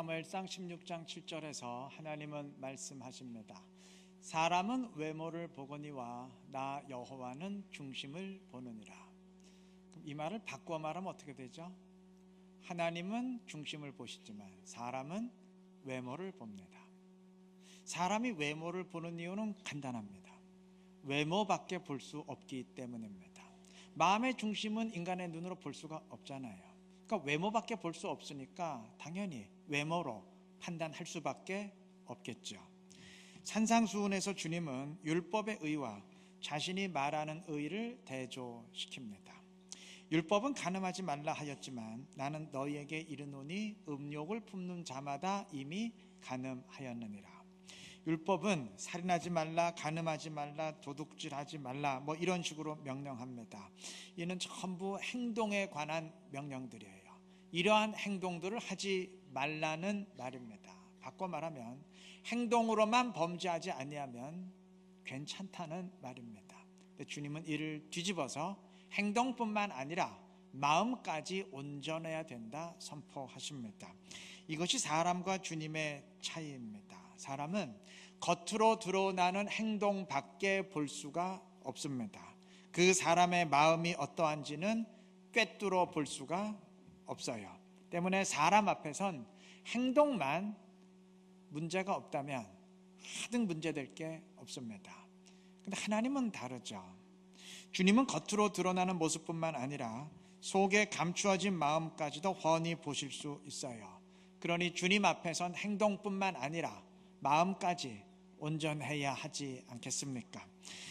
사무엘상 16장 7절에서 하나님은 말씀하십니다. 사람은 외모를 보거니와 나 여호와는 중심을 보느니라. 그럼 이 말을 바꾸어 말하면 어떻게 되죠? 하나님은 중심을 보시지만 사람은 외모를 봅니다. 사람이 외모를 보는 이유는 간단합니다. 외모밖에 볼 수 없기 때문입니다. 마음의 중심은 인간의 눈으로 볼 수가 없잖아요. 그러니까 외모밖에 볼 수 없으니까 당연히 외모로 판단할 수밖에 없겠죠. 산상수훈에서 주님은 율법의 의와 자신이 말하는 의를 대조시킵니다. 율법은 간음하지 말라 하였지만 나는 너희에게 이르노니 음욕을 품는 자마다 이미 간음하였느니라. 율법은 살인하지 말라, 간음하지 말라, 도둑질하지 말라 이런 식으로 명령합니다. 이는 전부 행동에 관한 명령들이에요. 이러한 행동들을 하지 말라는 말입니다. 바꿔 말하면 행동으로만 범죄하지 아니하면 괜찮다는 말입니다. 근데 주님은 이를 뒤집어서 행동뿐만 아니라 마음까지 온전해야 된다 선포하십니다. 이것이 사람과 주님의 차이입니다. 사람은 겉으로 드러나는 행동밖에 볼 수가 없습니다. 그 사람의 마음이 어떠한지는 꿰뚫어 볼 수가 없어요. 때문에 사람 앞에선 행동만 문제가 없다면 하등 문제될 게 없습니다. 근데 하나님은 다르죠. 주님은 겉으로 드러나는 모습뿐만 아니라 속에 감추어진 마음까지도 훤히 보실 수 있어요. 그러니 주님 앞에선 행동뿐만 아니라 마음까지 온전해야 하지 않겠습니까?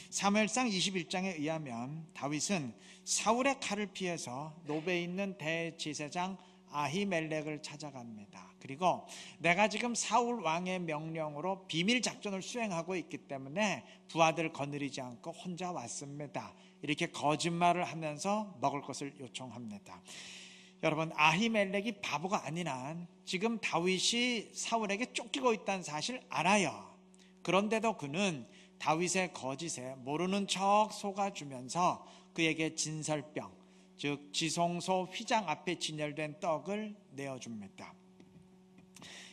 사무엘상 21장에 의하면 다윗은 사울의 칼을 피해서 노베에 있는 대제사장 아히멜렉을 찾아갑니다. 그리고 내가 지금 사울 왕의 명령으로 비밀 작전을 수행하고 있기 때문에 부하들을 거느리지 않고 혼자 왔습니다. 이렇게 거짓말을 하면서 먹을 것을 요청합니다. 여러분, 아히멜렉이 바보가 아닌 한 지금 다윗이 사울에게 쫓기고 있다는 사실 알아요. 그런데도 그는 다윗의 거짓에 모르는 척 속아주면서 그에게 진설병, 즉 지성소 휘장 앞에 진열된 떡을 내어줍니다.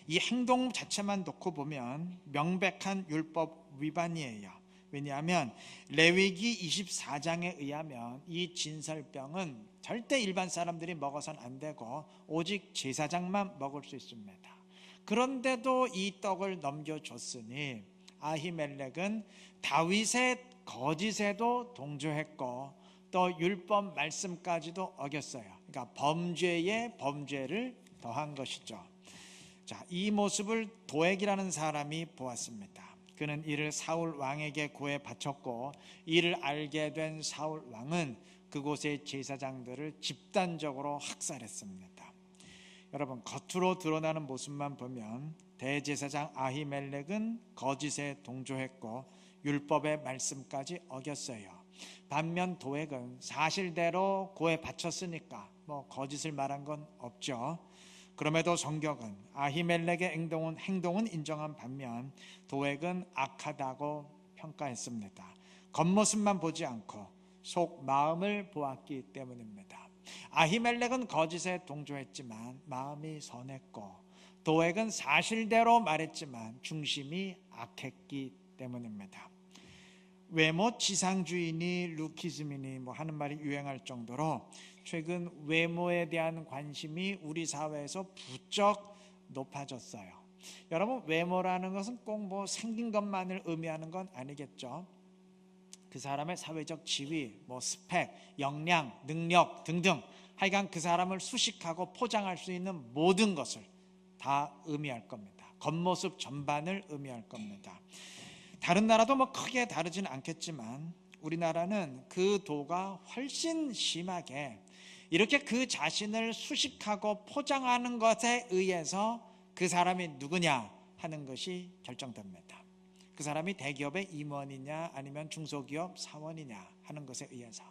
이 행동 자체만 놓고 보면 명백한 율법 위반이에요. 왜냐하면 레위기 24장에 의하면 이 진설병은 절대 일반 사람들이 먹어서는 안 되고 오직 제사장만 먹을 수 있습니다. 그런데도 이 떡을 넘겨줬으니 아히멜렉은 다윗의 거짓에도 동조했고 또 율법 말씀까지도 어겼어요. 그러니까 범죄에 범죄를 더한 것이죠. 자, 이 모습을 도액이라는 사람이 보았습니다. 그는 이를 사울 왕에게 고해 바쳤고 이를 알게 된 사울 왕은 그곳의 제사장들을 집단적으로 학살했습니다. 여러분, 겉으로 드러나는 모습만 보면 대제사장 아히멜렉은 거짓에 동조했고 율법의 말씀까지 어겼어요. 반면 도액은 사실대로 고해 바쳤으니까 거짓을 말한 건 없죠. 그럼에도 성경은 아히멜렉의 행동은 인정한 반면 도액은 악하다고 평가했습니다. 겉모습만 보지 않고 속 마음을 보았기 때문입니다. 아히멜렉은 거짓에 동조했지만 마음이 선했고 도액은 사실대로 말했지만 중심이 악했기 때문입니다. 외모 지상주의니 루키즘이니 하는 말이 유행할 정도로 최근 외모에 대한 관심이 우리 사회에서 부쩍 높아졌어요. 여러분, 외모라는 것은 꼭 생긴 것만을 의미하는 건 아니겠죠. 그 사람의 사회적 지위, 스펙, 역량, 능력 등등 하여간 그 사람을 수식하고 포장할 수 있는 모든 것을 다 의미할 겁니다. 겉모습 전반을 의미할 겁니다. 다른 나라도 크게 다르지는 않겠지만 우리나라는 그 도가 훨씬 심하게 이렇게 그 자신을 수식하고 포장하는 것에 의해서 그 사람이 누구냐 하는 것이 결정됩니다. 그 사람이 대기업의 임원이냐 아니면 중소기업 사원이냐 하는 것에 의해서,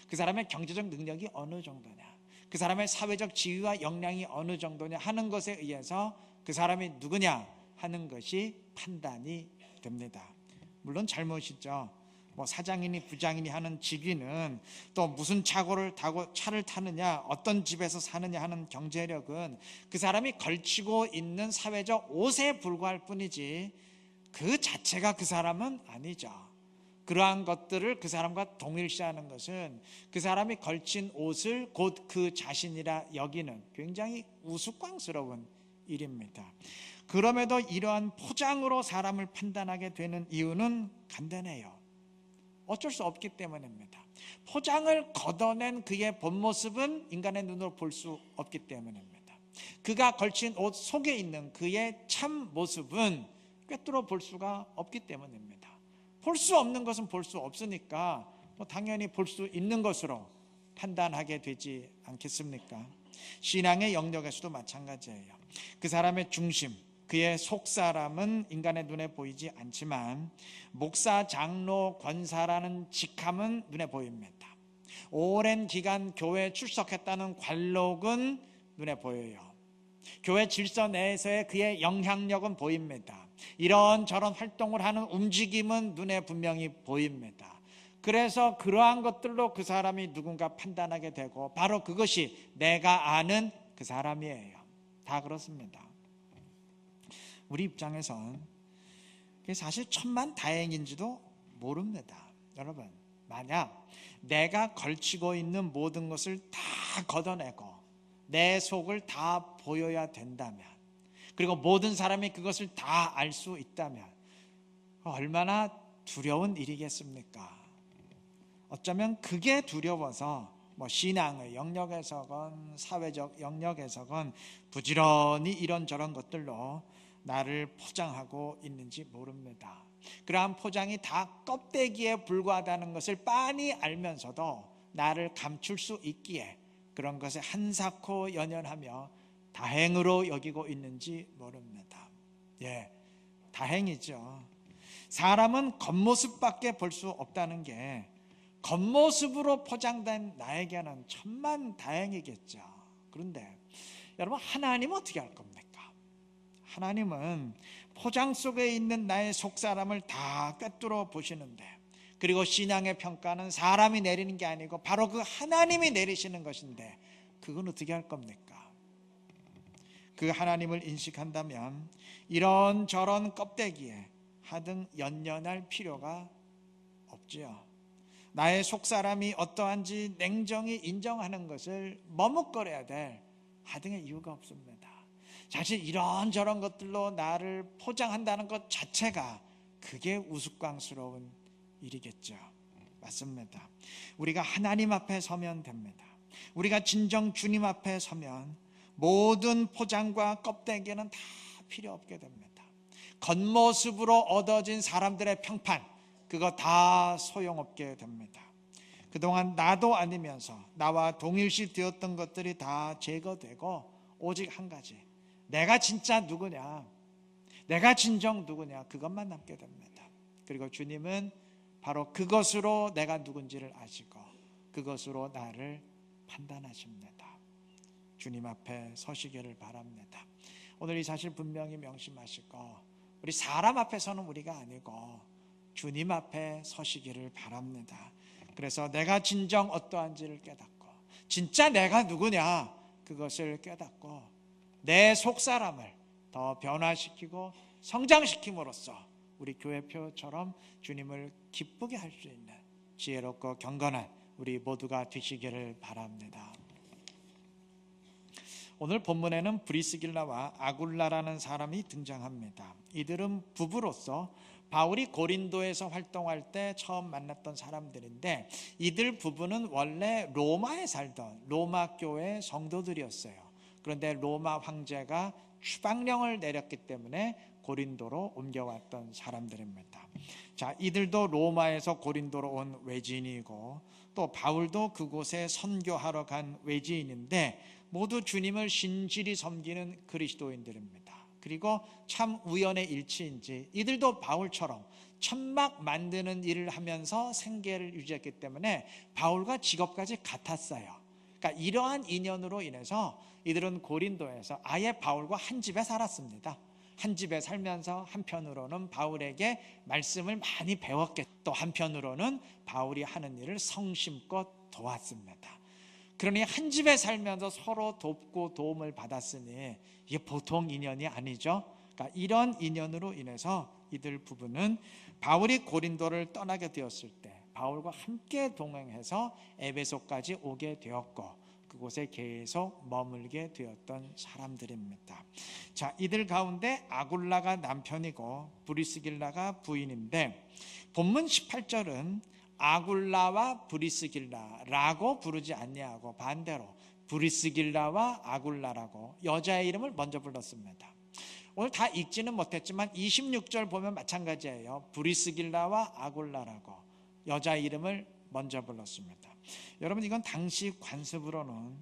그 사람의 경제적 능력이 어느 정도냐, 그 사람의 사회적 지위와 역량이 어느 정도냐 하는 것에 의해서 그 사람이 누구냐 하는 것이 판단이 됩니다. 물론 잘못이죠. 뭐 사장이니 부장이니 하는 직위는, 또 무슨 차고를 타고 차를 타느냐, 어떤 집에서 사느냐 하는 경제력은 그 사람이 걸치고 있는 사회적 옷에 불과할 뿐이지 그 자체가 그 사람은 아니죠. 그러한 것들을 그 사람과 동일시하는 것은 그 사람이 걸친 옷을 곧 그 자신이라 여기는 굉장히 우스꽝스러운 일입니다. 그럼에도 이러한 포장으로 사람을 판단하게 되는 이유는 간단해요. 어쩔 수 없기 때문입니다. 포장을 걷어낸 그의 본 모습은 인간의 눈으로 볼 수 없기 때문입니다. 그가 걸친 옷 속에 있는 그의 참 모습은 꿰뚫어 볼 수가 없기 때문입니다. 볼 수 없는 것은 볼 수 없으니까 당연히 볼 수 있는 것으로 판단하게 되지 않겠습니까? 신앙의 영역에서도 마찬가지예요. 그 사람의 중심, 그의 속사람은 인간의 눈에 보이지 않지만 목사, 장로, 권사라는 직함은 눈에 보입니다. 오랜 기간 교회에 출석했다는 관록은 눈에 보여요. 교회 질서 내에서의 그의 영향력은 보입니다. 이런저런 활동을 하는 움직임은 눈에 분명히 보입니다. 그래서 그러한 것들로 그 사람이 누군가 판단하게 되고 바로 그것이 내가 아는 그 사람이에요. 다 그렇습니다. 우리 입장에선 그게 사실 천만다행인지도 모릅니다. 여러분, 만약 내가 걸치고 있는 모든 것을 다 걷어내고 내 속을 다 보여야 된다면, 그리고 모든 사람이 그것을 다 알 수 있다면 얼마나 두려운 일이겠습니까? 어쩌면 그게 두려워서 신앙의 영역에서건 사회적 영역에서건 부지런히 이런저런 것들로 나를 포장하고 있는지 모릅니다. 그러한 포장이 다 껍데기에 불과하다는 것을 빤히 알면서도 나를 감출 수 있기에 그런 것에 한사코 연연하며 다행으로 여기고 있는지 모릅니다. 다행이죠. 사람은 겉모습밖에 볼 수 없다는 게 겉모습으로 포장된 나에게는 천만다행이겠죠. 그런데 여러분, 하나님은 어떻게 할 겁니까? 하나님은 포장 속에 있는 나의 속사람을 다 꿰뚫어 보시는데, 그리고 신앙의 평가는 사람이 내리는 게 아니고 바로 그 하나님이 내리시는 것인데 그건 어떻게 할 겁니까? 그 하나님을 인식한다면 이런저런 껍데기에 하등 연연할 필요가 없지요. 나의 속사람이 어떠한지 냉정히 인정하는 것을 머뭇거려야 될 하등의 이유가 없습니다. 사실 이런저런 것들로 나를 포장한다는 것 자체가 그게 우스꽝스러운 일이겠죠. 맞습니다. 우리가 하나님 앞에 서면 됩니다. 우리가 진정 주님 앞에 서면 모든 포장과 껍데기는 다 필요 없게 됩니다. 겉모습으로 얻어진 사람들의 평판, 그거 다 소용없게 됩니다. 그동안 나도 아니면서 나와 동일시 되었던 것들이 다 제거되고 오직 한 가지, 내가 진짜 누구냐, 내가 진정 누구냐, 그것만 남게 됩니다. 그리고 주님은 바로 그것으로 내가 누군지를 아시고 그것으로 나를 판단하십니다. 주님 앞에 서시기를 바랍니다. 오늘 이 사실 분명히 명심하시고, 우리 사람 앞에서는 우리가 아니고 주님 앞에 서시기를 바랍니다. 그래서 내가 진정 어떠한지를 깨닫고 진짜 내가 누구냐 그것을 깨닫고 내 속사람을 더 변화시키고 성장시킴으로써 우리 교회표처럼 주님을 기쁘게 할 수 있는 지혜롭고 경건한 우리 모두가 되시기를 바랍니다. 오늘 본문에는 브리스길라와 아굴라라는 사람이 등장합니다. 이들은 부부로서 바울이 고린도에서 활동할 때 처음 만났던 사람들인데, 이들 부부는 원래 로마에 살던 로마 교회 성도들이었어요. 그런데 로마 황제가 추방령을 내렸기 때문에 고린도로 옮겨왔던 사람들입니다. 자, 이들도 로마에서 고린도로 온 외지인이고 또 바울도 그곳에 선교하러 간 외지인인데 모두 주님을 신실히 섬기는 그리스도인들입니다. 그리고 참 우연의 일치인지 이들도 바울처럼 천막 만드는 일을 하면서 생계를 유지했기 때문에 바울과 직업까지 같았어요. 그러니까 이러한 인연으로 인해서 이들은 고린도에서 아예 바울과 한 집에 살았습니다. 한 집에 살면서 한편으로는 바울에게 말씀을 많이 배웠겠, 또 한편으로는 바울이 하는 일을 성심껏 도왔습니다. 그러니 한 집에 살면서 서로 돕고 도움을 받았으니 이게 보통 인연이 아니죠. 그러니까 이런 인연으로 인해서 이들 부부는 바울이 고린도를 떠나게 되었을 때 바울과 함께 동행해서 에베소까지 오게 되었고 그곳에 계속 머물게 되었던 사람들입니다. 자, 이들 가운데 아굴라가 남편이고 브리스길라가 부인인데 본문 18절은 아굴라와 브리스길라라고 부르지 아니하고 반대로 브리스길라와 아굴라라고 여자의 이름을 먼저 불렀습니다. 오늘 다 읽지는 못했지만 26절 보면 마찬가지예요. 브리스길라와 아굴라라고 여자 이름을 먼저 불렀습니다. 여러분, 이건 당시 관습으로는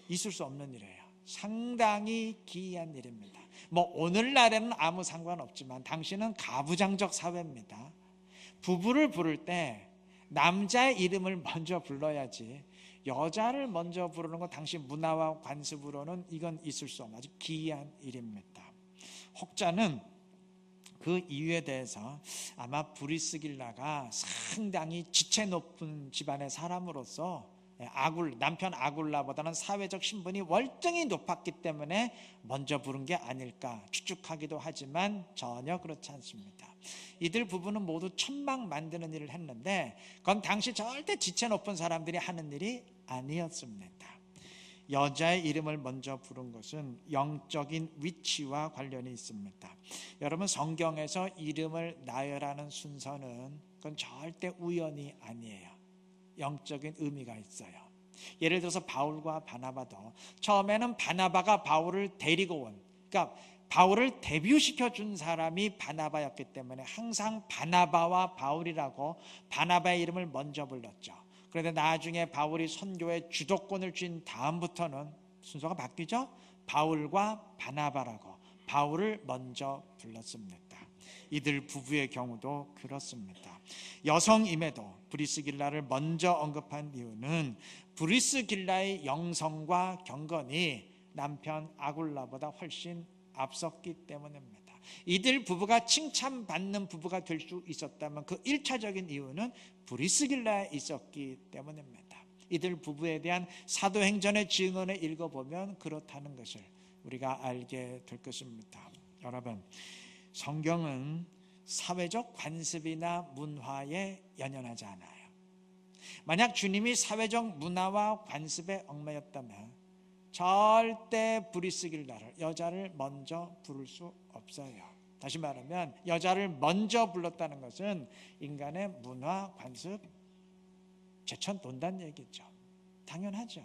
있을 수 없는 일이에요. 상당히 기이한 일입니다. 뭐 오늘날에는 아무 상관없지만 당시는 가부장적 사회입니다. 부부를 부를 때 남자의 이름을 먼저 불러야지 여자를 먼저 부르는 건 당시 문화와 관습으로는 이건 있을 수 없는 아주 기이한 일입니다. 혹자는 그 이유에 대해서 아마 브리스길라가 상당히 지체 높은 집안의 사람으로서 남편 아굴라보다는 사회적 신분이 월등히 높았기 때문에 먼저 부른 게 아닐까 추측하기도 하지만 전혀 그렇지 않습니다. 이들 부부는 모두 천막 만드는 일을 했는데 그건 당시 절대 지체 높은 사람들이 하는 일이 아니었습니다. 여자의 이름을 먼저 부른 것은 영적인 위치와 관련이 있습니다. 여러분, 성경에서 이름을 나열하는 순서는 그건 절대 우연이 아니에요. 영적인 의미가 있어요. 예를 들어서 바울과 바나바도 처음에는 바나바가 바울을 데리고 온, 그러니까 바울을 데뷔시켜 준 사람이 바나바였기 때문에 항상 바나바와 바울이라고 바나바의 이름을 먼저 불렀죠. 그런데 나중에 바울이 선교의 주도권을 쥔 다음부터는 순서가 바뀌죠. 바울과 바나바라고 바울을 먼저 불렀습니다. 이들 부부의 경우도 그렇습니다. 여성임에도 브리스길라를 먼저 언급한 이유는 브리스길라의 영성과 경건이 남편 아굴라보다 훨씬 앞섰기 때문입니다. 이들 부부가 칭찬받는 부부가 될 수 있었다면 그 1차적인 이유는 브리스길라에 있었기 때문입니다. 이들 부부에 대한 사도행전의 증언을 읽어보면 그렇다는 것을 우리가 알게 될 것입니다. 여러분, 성경은 사회적 관습이나 문화에 연연하지 않아요. 만약 주님이 사회적 문화와 관습에 얽매였다면 절대 브리스길라를, 여자를 먼저 부를 수 없어요. 다시 말하면 여자를 먼저 불렀다는 것은 인간의 문화, 관습, 제천 논다는 얘기죠. 당연하죠.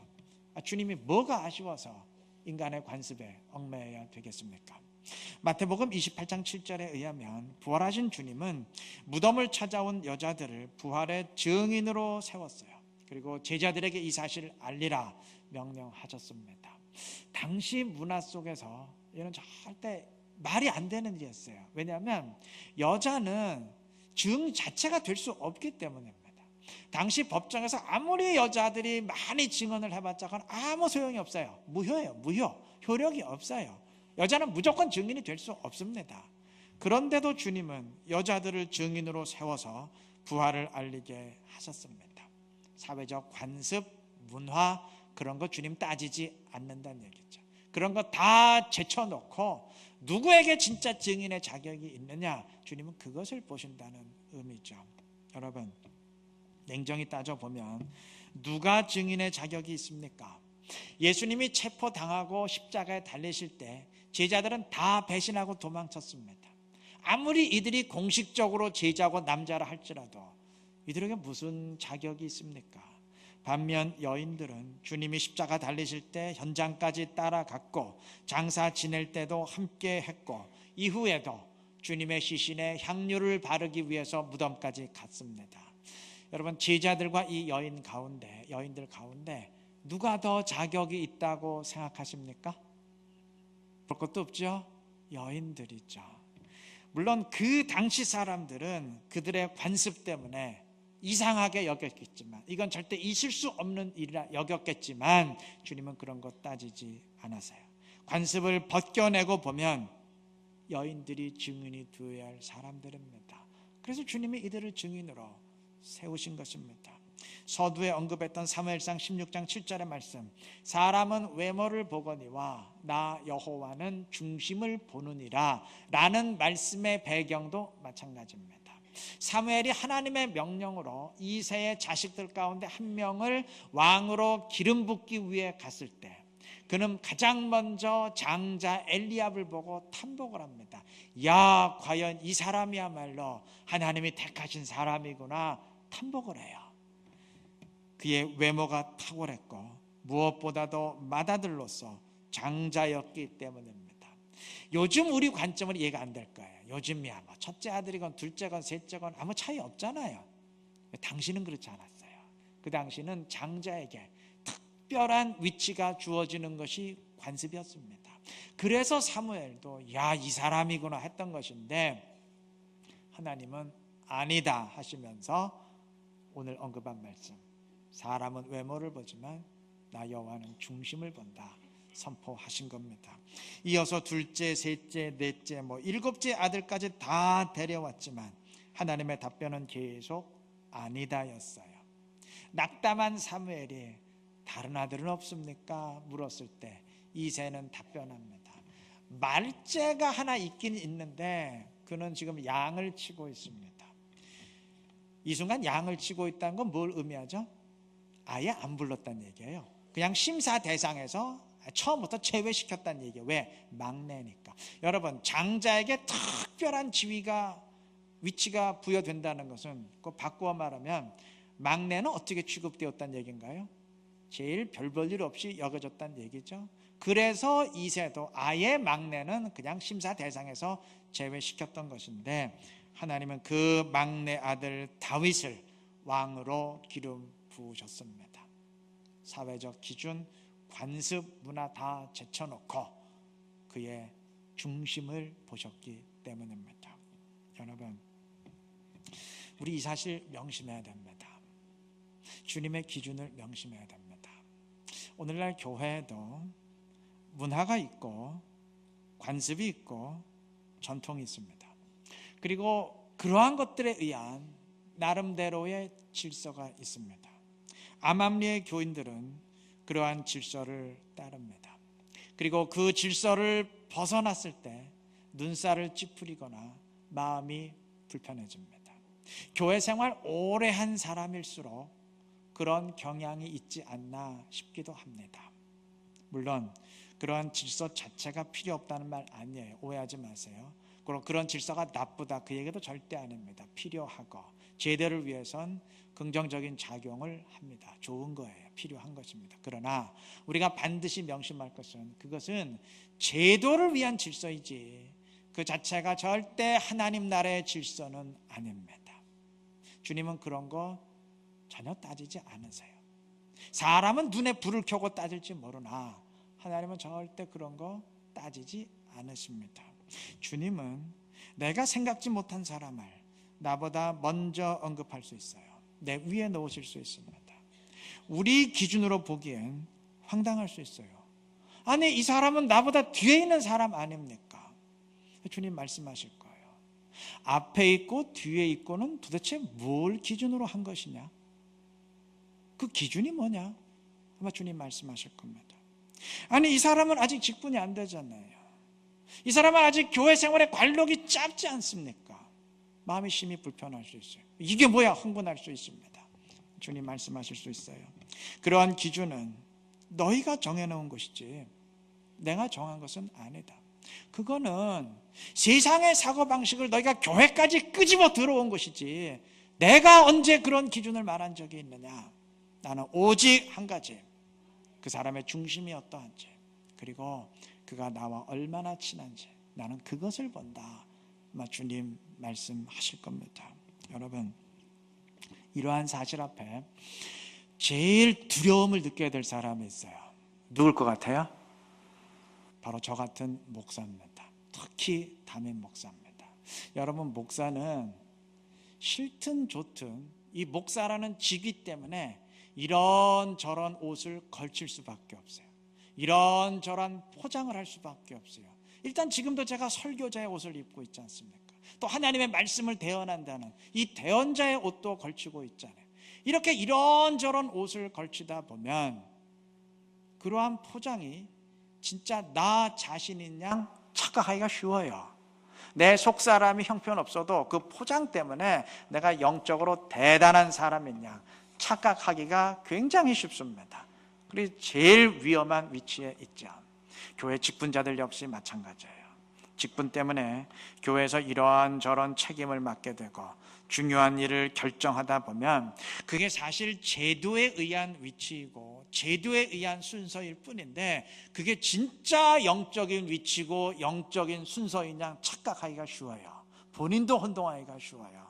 주님이 뭐가 아쉬워서 인간의 관습에 얽매여야 되겠습니까? 마태복음 28장 7절에 의하면 부활하신 주님은 무덤을 찾아온 여자들을 부활의 증인으로 세웠어요. 그리고 제자들에게 이 사실을 알리라 명령하셨습니다. 당시 문화 속에서 이는 절대 말이 안 되는 일이었어요. 왜냐하면 여자는 증 자체가 될 수 없기 때문입니다. 당시 법정에서 아무리 여자들이 많이 증언을 해봤자 그건 아무 소용이 없어요. 무효예요. 무효. 효력이 없어요. 여자는 무조건 증인이 될 수 없습니다. 그런데도 주님은 여자들을 증인으로 세워서 부활을 알리게 하셨습니다. 사회적 관습, 문화 그런 거 주님 따지지 않는다는 얘기죠. 그런 거 다 제쳐놓고 누구에게 진짜 증인의 자격이 있느냐, 주님은 그것을 보신다는 의미죠. 여러분, 냉정히 따져보면 누가 증인의 자격이 있습니까? 예수님이 체포당하고 십자가에 달리실 때 제자들은 다 배신하고 도망쳤습니다. 아무리 이들이 공식적으로 제자고 남자라 할지라도 이들에게 무슨 자격이 있습니까? 반면 여인들은 주님이 십자가 달리실 때 현장까지 따라갔고 장사 지낼 때도 함께 했고 이후에도 주님의 시신에 향유를 바르기 위해서 무덤까지 갔습니다. 여러분, 제자들과 이 여인들 가운데 누가 더 자격이 있다고 생각하십니까? 볼 것도 없죠. 여인들이죠. 물론 그 당시 사람들은 그들의 관습 때문에 이상하게 여겼겠지만, 이건 절대 있을 수 없는 일이라 여겼겠지만 주님은 그런 것 따지지 않았어요. 관습을 벗겨내고 보면 여인들이 증인이 되어야 할 사람들입니다. 그래서 주님이 이들을 증인으로 세우신 것입니다. 서두에 언급했던 사무엘상 16장 7절의 말씀, 사람은 외모를 보거니와 나 여호와는 중심을 보느니라 라는 말씀의 배경도 마찬가지입니다. 사무엘이 하나님의 명령으로 이새의 자식들 가운데 한 명을 왕으로 기름 붓기 위해 갔을 때 그는 가장 먼저 장자 엘리압을 보고 탐복을 합니다. 야, 과연 이 사람이야말로 하나님이 택하신 사람이구나 탐복을 해요. 그의 외모가 탁월했고 무엇보다도 맏아들로서 장자였기 때문입니다. 요즘 우리 관점은 이해가 안 될 거예요. 요즘이야 뭐 첫째 아들이건 둘째건 셋째건 아무 차이 없잖아요. 당신은 그렇지 않았어요. 그 당시는 장자에게 특별한 위치가 주어지는 것이 관습이었습니다. 그래서 사무엘도 야, 이 사람이구나 했던 것인데 하나님은 아니다 하시면서 오늘 언급한 말씀, 사람은 외모를 보지만 나 여호와는 중심을 본다 선포하신 겁니다. 이어서 둘째, 셋째, 넷째, 일곱째 아들까지 다 데려왔지만 하나님의 답변은 계속 아니다였어요. 낙담한 사무엘이 다른 아들은 없습니까? 물었을 때 이새는 답변합니다. 말째가 하나 있긴 있는데 그는 지금 양을 치고 있습니다. 이 순간 양을 치고 있다는 건 뭘 의미하죠? 아예 안 불렀다는 얘기예요. 그냥 심사 대상에서 처음부터 제외시켰다는 얘기예요. 왜? 막내니까. 여러분, 장자에게 특별한 지위가, 위치가 부여된다는 것은 그 바꾸어 말하면 막내는 어떻게 취급되었다는 얘기인가요? 제일 별 볼 일 없이 여겨졌다는 얘기죠. 그래서 이새도 아예 막내는 그냥 심사 대상에서 제외시켰던 것인데 하나님은 그 막내 아들 다윗을 왕으로 기름 부으셨습니다. 사회적 기준, 관습, 문화 다 제쳐놓고 그의 중심을 보셨기 때문입니다. 여러분, 우리 이 사실 명심해야 됩니다. 주님의 기준을 명심해야 됩니다. 오늘날 교회에도 문화가 있고 관습이 있고 전통이 있습니다. 그리고 그러한 것들에 의한 나름대로의 질서가 있습니다. 암암리의 교인들은 그러한 질서를 따릅니다. 그리고 그 질서를 벗어났을 때 눈살을 찌푸리거나 마음이 불편해집니다. 교회 생활 오래 한 사람일수록 그런 경향이 있지 않나 싶기도 합니다. 물론 그러한 질서 자체가 필요 없다는 말 아니에요. 오해하지 마세요. 그런 질서가 나쁘다 그 얘기도 절대 아닙니다. 필요하고 제대를 위해선 긍정적인 작용을 합니다. 좋은 거예요. 필요한 것입니다. 그러나 우리가 반드시 명심할 것은 그것은 제도를 위한 질서이지 그 자체가 절대 하나님 나라의 질서는 아닙니다. 주님은 그런 거 전혀 따지지 않으세요. 사람은 눈에 불을 켜고 따질지 모르나 하나님은 절대 그런 거 따지지 않으십니다. 주님은 내가 생각지 못한 사람을 나보다 먼저 언급할 수 있어요. 내 위에 놓으실 수 있습니다. 우리 기준으로 보기엔 황당할 수 있어요. 아니, 이 사람은 나보다 뒤에 있는 사람 아닙니까? 주님 말씀하실 거예요. 앞에 있고 뒤에 있고는 도대체 뭘 기준으로 한 것이냐? 그 기준이 뭐냐? 아마 주님 말씀하실 겁니다. 아니, 이 사람은 아직 직분이 안 되잖아요. 이 사람은 아직 교회 생활의 관록이 짧지 않습니까? 마음이 심히 불편할 수 있어요. 이게 뭐야? 흥분할 수 있습니다. 주님 말씀하실 수 있어요. 그러한 기준은 너희가 정해놓은 것이지 내가 정한 것은 아니다. 그거는 세상의 사고방식을 너희가 교회까지 끄집어 들어온 것이지 내가 언제 그런 기준을 말한 적이 있느냐? 나는 오직 한 가지, 그 사람의 중심이 어떠한지, 그리고 그가 나와 얼마나 친한지, 나는 그것을 본다. 아마 주님 말씀하실 겁니다. 여러분, 이러한 사실 앞에 제일 두려움을 느껴야 될 사람이 있어요. 누굴 것 같아요? 바로 저 같은 목사입니다. 특히 담임 목사입니다. 여러분, 목사는 싫든 좋든 이 목사라는 직위 때문에 이런저런 옷을 걸칠 수밖에 없어요. 이런저런 포장을 할 수밖에 없어요. 일단 지금도 제가 설교자의 옷을 입고 있지 않습니까? 또 하나님의 말씀을 대언한다는 이 대언자의 옷도 걸치고 있잖아요. 이렇게 이런저런 옷을 걸치다 보면 그러한 포장이 진짜 나 자신인 양 착각하기가 쉬워요. 내 속사람이 형편없어도 그 포장 때문에 내가 영적으로 대단한 사람인 양 착각하기가 굉장히 쉽습니다. 그리고 제일 위험한 위치에 있죠. 교회 직분자들 역시 마찬가지예요. 직분 때문에 교회에서 이러한 저런 책임을 맡게 되고 중요한 일을 결정하다 보면 그게 사실 제도에 의한 위치이고 제도에 의한 순서일 뿐인데 그게 진짜 영적인 위치고 영적인 순서인 양 착각하기가 쉬워요. 본인도 혼동하기가 쉬워요.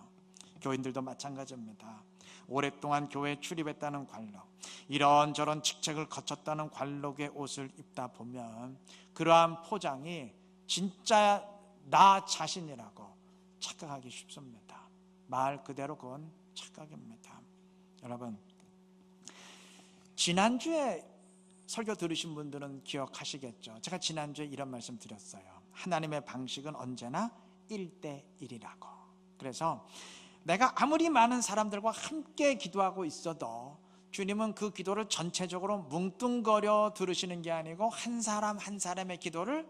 교인들도 마찬가지입니다. 오랫동안 교회에 출입했다는 관록, 이런저런 직책을 거쳤다는 관록의 옷을 입다 보면 그러한 포장이 진짜 나 자신이라고 착각하기 쉽습니다. 말 그대로 그건 착각입니다. 여러분, 지난주에 설교 들으신 분들은 기억하시겠죠. 제가 지난주에 이런 말씀 드렸어요. 하나님의 방식은 언제나 1대1이라고. 그래서 내가 아무리 많은 사람들과 함께 기도하고 있어도 주님은 그 기도를 전체적으로 뭉뚱거려 들으시는 게 아니고 한 사람 한 사람의 기도를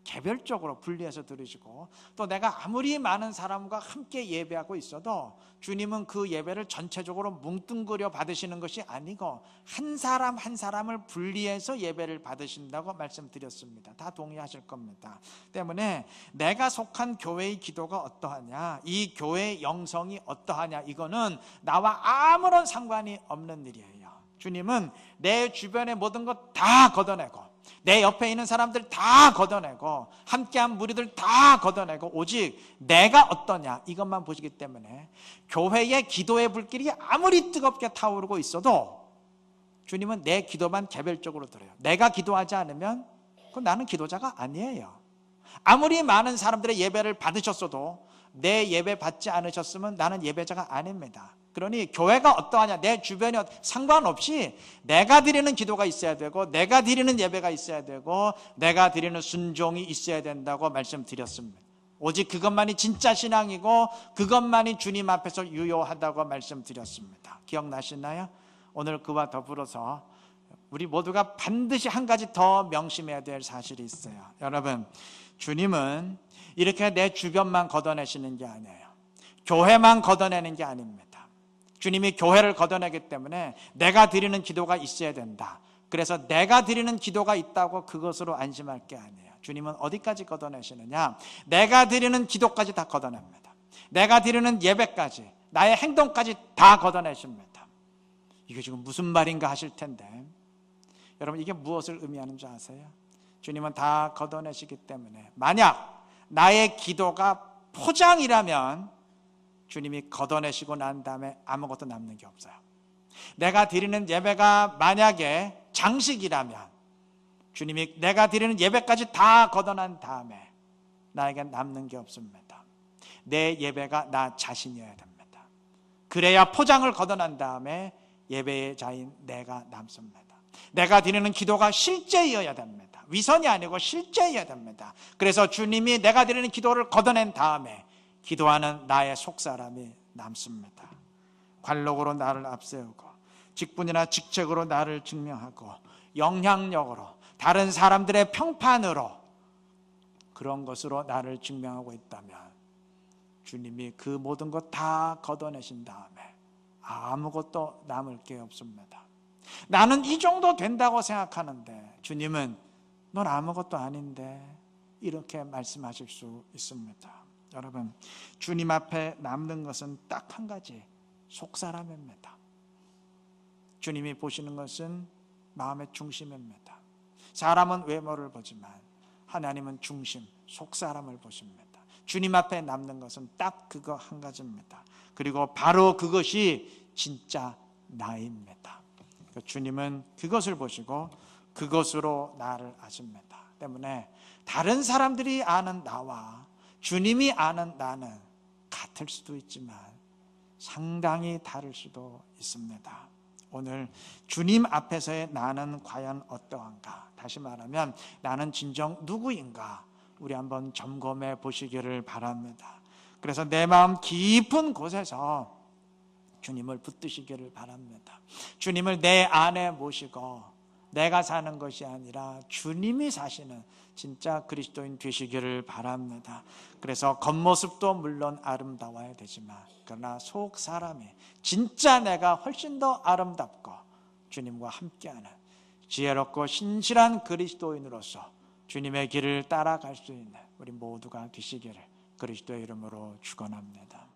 개별적으로 분리해서 들으시고, 또 내가 아무리 많은 사람과 함께 예배하고 있어도 주님은 그 예배를 전체적으로 뭉뚱그려 받으시는 것이 아니고 한 사람 한 사람을 분리해서 예배를 받으신다고 말씀드렸습니다. 다 동의하실 겁니다. 때문에 내가 속한 교회의 기도가 어떠하냐, 이 교회의 영성이 어떠하냐, 이거는 나와 아무런 상관이 없는 일이에요. 주님은 내 주변의 모든 것 다 걷어내고 내 옆에 있는 사람들 다 걷어내고 함께한 무리들 다 걷어내고 오직 내가 어떠냐 이것만 보시기 때문에 교회의 기도의 불길이 아무리 뜨겁게 타오르고 있어도 주님은 내 기도만 개별적으로 들어요. 내가 기도하지 않으면 그건 나는 기도자가 아니에요. 아무리 많은 사람들의 예배를 받으셨어도 내 예배 받지 않으셨으면 나는 예배자가 아닙니다. 그러니 교회가 어떠하냐, 내 주변이 상관없이 내가 드리는 기도가 있어야 되고 내가 드리는 예배가 있어야 되고 내가 드리는 순종이 있어야 된다고 말씀드렸습니다. 오직 그것만이 진짜 신앙이고 그것만이 주님 앞에서 유효하다고 말씀드렸습니다. 기억나시나요? 오늘 그와 더불어서 우리 모두가 반드시 한 가지 더 명심해야 될 사실이 있어요. 여러분, 주님은 이렇게 내 주변만 걷어내시는 게 아니에요. 교회만 걷어내는 게 아닙니다. 주님이 교회를 걷어내기 때문에 내가 드리는 기도가 있어야 된다. 그래서 내가 드리는 기도가 있다고 그것으로 안심할 게 아니에요. 주님은 어디까지 걷어내시느냐? 내가 드리는 기도까지 다 걷어냅니다. 내가 드리는 예배까지, 나의 행동까지 다 걷어내십니다. 이게 지금 무슨 말인가 하실 텐데, 여러분, 이게 무엇을 의미하는 줄 아세요? 주님은 다 걷어내시기 때문에 만약 나의 기도가 포장이라면 주님이 걷어내시고 난 다음에 아무것도 남는 게 없어요. 내가 드리는 예배가 만약에 장식이라면 주님이 내가 드리는 예배까지 다 걷어낸 다음에 나에게 남는 게 없습니다. 내 예배가 나 자신이어야 됩니다. 그래야 포장을 걷어낸 다음에 예배의 자인 내가 남습니다. 내가 드리는 기도가 실제이어야 됩니다. 위선이 아니고 실제이어야 됩니다. 그래서 주님이 내가 드리는 기도를 걷어낸 다음에 기도하는 나의 속사람이 남습니다. 관록으로 나를 앞세우고 직분이나 직책으로 나를 증명하고 영향력으로 다른 사람들의 평판으로 그런 것으로 나를 증명하고 있다면 주님이 그 모든 것 다 걷어내신 다음에 아무것도 남을 게 없습니다. 나는 이 정도 된다고 생각하는데 주님은 넌 아무것도 아닌데 이렇게 말씀하실 수 있습니다. 여러분, 주님 앞에 남는 것은 딱 한 가지, 속사람입니다. 주님이 보시는 것은 마음의 중심입니다. 사람은 외모를 보지만 하나님은 중심, 속사람을 보십니다. 주님 앞에 남는 것은 딱 그거 한 가지입니다. 그리고 바로 그것이 진짜 나입니다. 주님은 그것을 보시고 그것으로 나를 아십니다. 때문에 다른 사람들이 아는 나와 주님이 아는 나는 같을 수도 있지만 상당히 다를 수도 있습니다. 오늘 주님 앞에서의 나는 과연 어떠한가? 다시 말하면 나는 진정 누구인가? 우리 한번 점검해 보시기를 바랍니다. 그래서 내 마음 깊은 곳에서 주님을 붙드시기를 바랍니다. 주님을 내 안에 모시고 내가 사는 것이 아니라 주님이 사시는 진짜 그리스도인 되시기를 바랍니다. 그래서 겉모습도 물론 아름다워야 되지만 그러나 속 사람이 진짜 내가 훨씬 더 아름답고 주님과 함께하는 지혜롭고 신실한 그리스도인으로서 주님의 길을 따라갈 수 있는 우리 모두가 되시기를 그리스도의 이름으로 축원합니다.